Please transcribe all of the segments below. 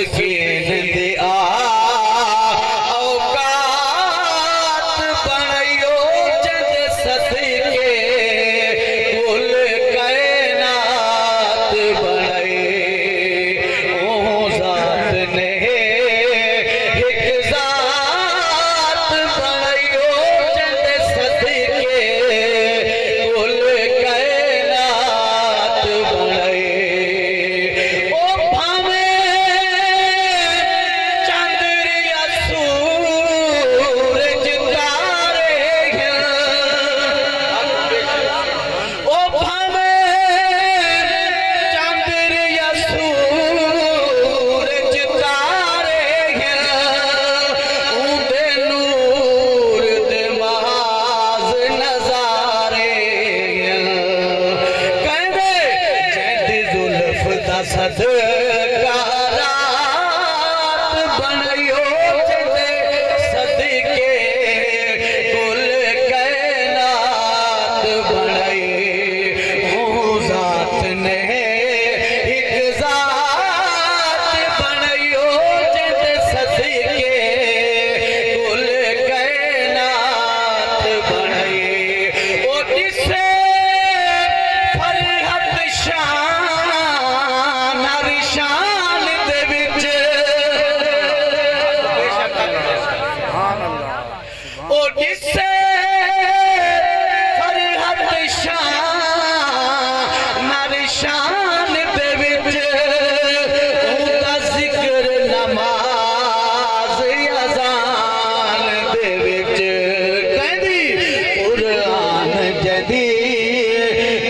मुस्किन दे औकात बनयो जद सदके कुल कायनात बने ओ जात ने एक जात बनयो जद सदके कुल कायनात बने ओ भावे चंद्रिया सूरज तारे हैं ओ भावे चंद्रिया सूरज तारे हैं उदे नूर दे माज नजारे हैं कहंदे जद जुल्फ दा सदका रात बनयो जद सदके कुल कायनात बने ओ जात ने एक जात बनयो जद सदके कुल कायनात बने ओ दिसे फरहत शान निशान दे विच ओ दिसे फरहत शान निशान दे विच उदा जिक्र नमाज अजान दे विच कहंदी कुरान जदी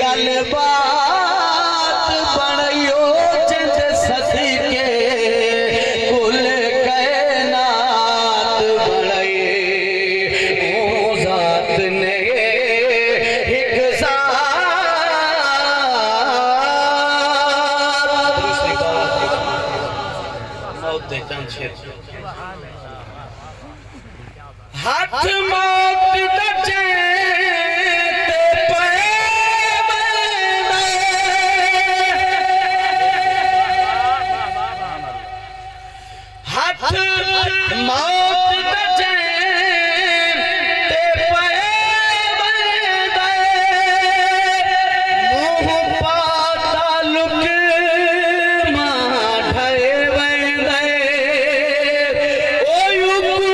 गलबात बनयो जद सदके कुल कायनात बने ओ जात ने एक जात दूसरी बात मौत दे चंद शेर हाथ मौत दा चैते पे हाथ मौत दा चैते पे मुंह पाता लुक मां ढे वेंदे ओ युगू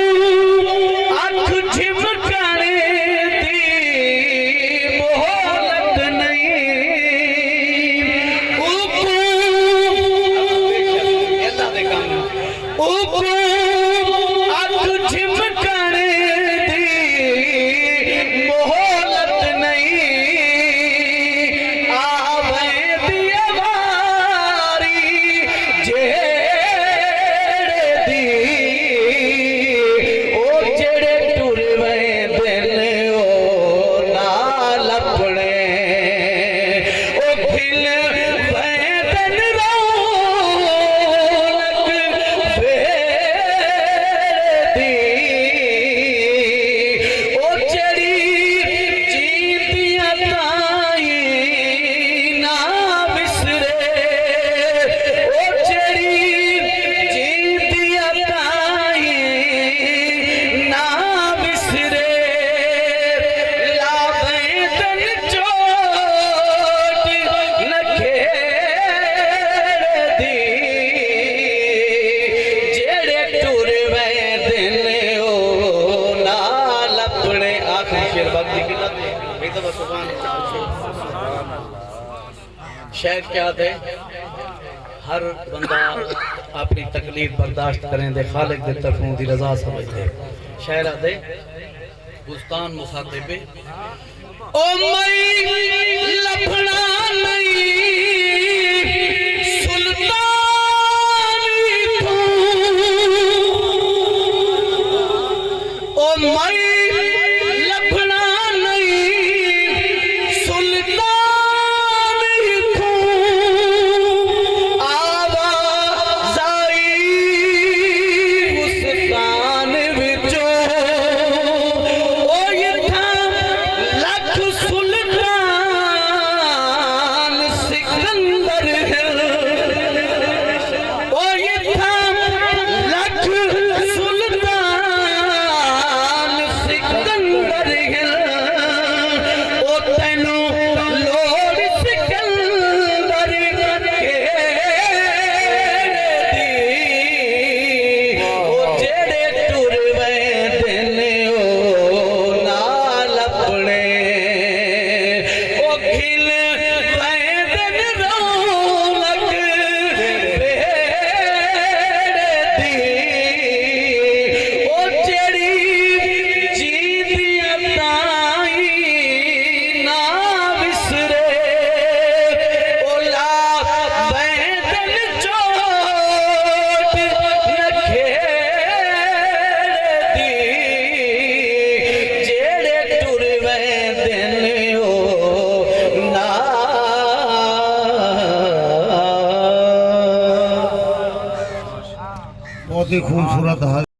अख झिमकणे दी मोहलत नहीं उकू अल्लाह दे काम उकू अख झिमकणे दी मोहलत नहीं आवे दी वारी जेड़े दी ओ जेड़े टुर वेंदे ने ओ नाल अपने ओ खिल वेंदे ने रौनक वेदी ओ जेड़ी जीतियां ताई ना बिसरे ओ जेड़ी जीतियां ताई ना बिसरे लावे तन चोट नखेड़ दी जेड़े टुर वेंदे ने ओ नाल अपने आखिरी शेर भक्ति की लत एक तो सुभान शेर क्या थे हर बंदा अपनी तकलीफ बर्दाश्त करें दे खालिक दे तरफों दी रजा समझदे शेर आदे गुस्तान मुखातिबे ओ मई लफड़ा नहीं सुल्तानी तू ओ मई लफड़ा नहीं सुल्तानी तू आवाज़ आई गुस्तान विचों ओ इत्थां लख सुल्तान बहुत ही खूबसूरत